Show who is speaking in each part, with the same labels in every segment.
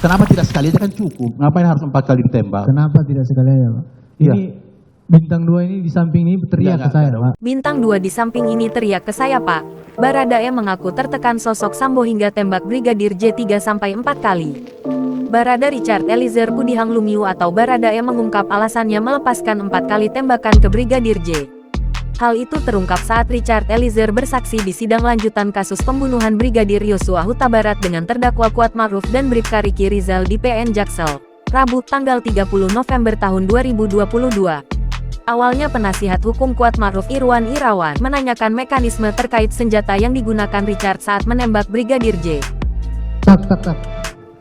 Speaker 1: Kenapa tidak sekali aja kan cukup? Ngapain harus 4 kali ditembak?
Speaker 2: Kenapa tidak sekali aja, Pak?
Speaker 1: Iya.
Speaker 2: Ini bintang 2 ini di samping ini teriak ke saya, Pak.
Speaker 3: Bintang 2 di samping ini teriak ke saya, Pak. Baradae mengaku tertekan sosok Sambo hingga tembak Brigadir J 3-4 kali. Barada Richard Eliezer Pudihang Lumiu atau Baradae mengungkap alasannya melepaskan 4 kali tembakan ke Brigadir J. Hal itu terungkap saat Richard Eliezer bersaksi di sidang lanjutan kasus pembunuhan Brigadir Yosua Huta Barat dengan terdakwa Kuat Ma'ruf dan Bribka Riki Rizal di PN Jaksel, Rabu tanggal 30 November tahun 2022. Awalnya penasihat hukum Kuat Ma'ruf Irwan Irawan menanyakan mekanisme terkait senjata yang digunakan Richard saat menembak Brigadir J.
Speaker 2: Tak, tak, tak.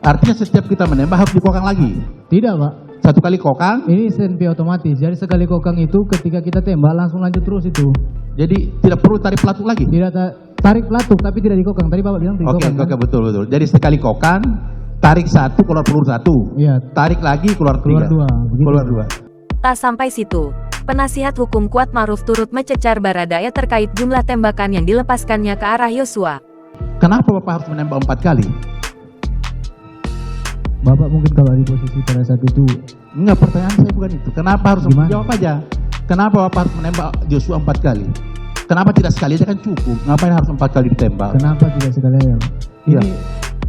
Speaker 1: Artinya setiap kita menembak harus dikokang lagi.
Speaker 2: Tidak, Pak.
Speaker 1: 1 kali kokang,
Speaker 2: Ini senpi otomatis. Jadi sekali kokang itu ketika kita tembak langsung lanjut terus itu.
Speaker 1: jadi tidak perlu tarik pelatuk lagi.
Speaker 2: Tidak tarik pelatuk tapi tidak dikokang. Tadi Bapak bilang
Speaker 1: Oke,
Speaker 2: dikokang.
Speaker 1: oke, betul. Jadi sekali kokang, tarik 1, keluar peluru 1.
Speaker 2: Iya.
Speaker 1: Tarik lagi, keluar 3.
Speaker 2: Keluar 2. Begitu.
Speaker 1: Keluar 2.
Speaker 3: Tak sampai situ, penasihat hukum Kuat Ma'ruf turut mencecar Baradae terkait jumlah tembakan yang dilepaskannya ke arah Yosua.
Speaker 1: Kenapa Bapak harus menembak 4 kali?
Speaker 2: Bapak mungkin kalau di posisi pada saat itu.
Speaker 1: Enggak, pertanyaan saya bukan itu. Kenapa harus
Speaker 2: Gimana?
Speaker 1: jawab aja? Kenapa Bapak harus menembak Joshua 4 kali? Kenapa tidak sekali aja kan cukup? Ngapain harus 4 kali ditembak?
Speaker 2: Kenapa tidak sekali aja, Pak?
Speaker 1: Iya.
Speaker 2: Ini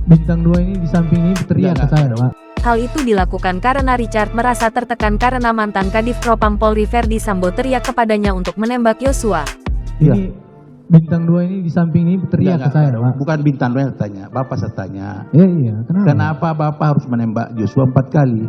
Speaker 2: bintang 2 ini di samping ini teriak ke saya, Pak.
Speaker 3: Hal itu dilakukan karena Richard merasa tertekan karena mantan Kadif Propam Polri Verdi Sambo teriak kepadanya untuk menembak Yosua.
Speaker 1: Iya.
Speaker 2: Ini bintang 2 ini di samping ini teriak ke saya, Pak.
Speaker 1: Bukan bintang saya tanya, Bapak saya tanya.
Speaker 2: Iya, kenapa?
Speaker 1: Kenapa Bapak harus menembak Joshua 4 kali?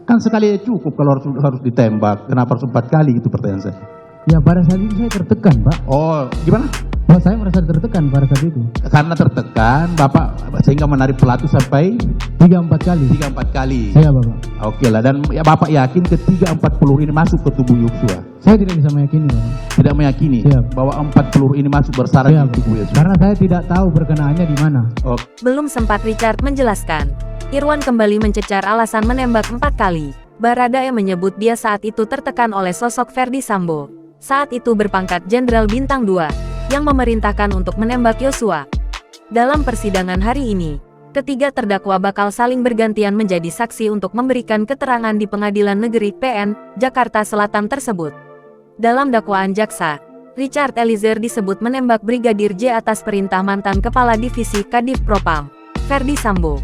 Speaker 1: Kan sekali aja cukup kalau harus ditembak. Kenapa harus 4 kali? Itu pertanyaan saya.
Speaker 2: Ya pada saat itu saya tertekan, Pak.
Speaker 1: Oh, gimana?
Speaker 2: Pak, saya merasa tertekan pada saat itu.
Speaker 1: Karena tertekan, Bapak sehingga menarik pelatuk sampai
Speaker 2: 3-4 kali.
Speaker 1: 3-4 kali.
Speaker 2: Saya, Bapak.
Speaker 1: Oke lah, dan ya Bapak yakin ketiga 4 peluru ini masuk ke tubuh Yosua?
Speaker 2: Saya tidak bisa meyakini, Bapak.
Speaker 1: Tidak meyakini
Speaker 2: Siap.
Speaker 1: bahwa 4 peluru ini masuk bersarang
Speaker 2: Iya,
Speaker 1: di tubuh Yosua?
Speaker 2: karena saya tidak tahu berkenaannya di mana.
Speaker 1: Oh,
Speaker 3: Belum sempat Richard menjelaskan, Irwan kembali mencecar alasan menembak 4 kali. Baradae menyebut dia saat itu tertekan oleh sosok Verdi Sambo. Saat itu berpangkat Jenderal Bintang 2, yang memerintahkan untuk menembak Yosua. Dalam persidangan hari ini, ketiga terdakwa bakal saling bergantian menjadi saksi untuk memberikan keterangan di Pengadilan Negeri PN, Jakarta Selatan tersebut. Dalam dakwaan jaksa, Richard Eliezer disebut menembak Brigadir J atas perintah mantan Kepala Divisi Kadif Propam, Verdi Sambo.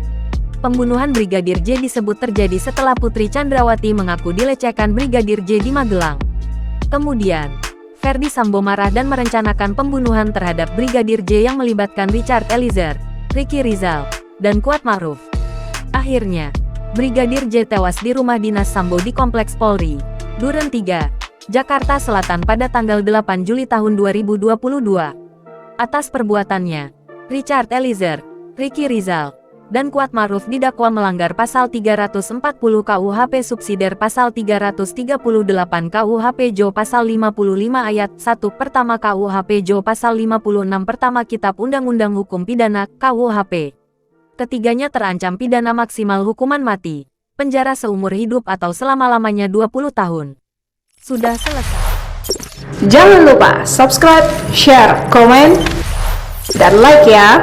Speaker 3: Pembunuhan Brigadir J disebut terjadi setelah Putri Chandrawati mengaku dilecehkan Brigadir J di Magelang. Kemudian, Verdi Sambo marah dan merencanakan pembunuhan terhadap Brigadir J yang melibatkan Richard Eliezer, Riki Rizal, dan Kuat Ma'ruf. Akhirnya, Brigadir J tewas di rumah dinas Sambo di Kompleks Polri, Duren 3, Jakarta Selatan pada tanggal 8 Juli tahun 2022. Atas perbuatannya, Richard Eliezer, Riki Rizal, dan Kuat Ma'ruf didakwa melanggar pasal 340 KUHP subsidiar pasal 338 KUHP JO pasal 55 ayat 1 pertama KUHP JO pasal 56 pertama Kitab Undang-Undang Hukum Pidana KUHP. Ketiganya terancam pidana maksimal hukuman mati, penjara seumur hidup atau selama-lamanya 20 tahun. Sudah selesai.
Speaker 4: Jangan lupa subscribe, share, komen, dan like ya.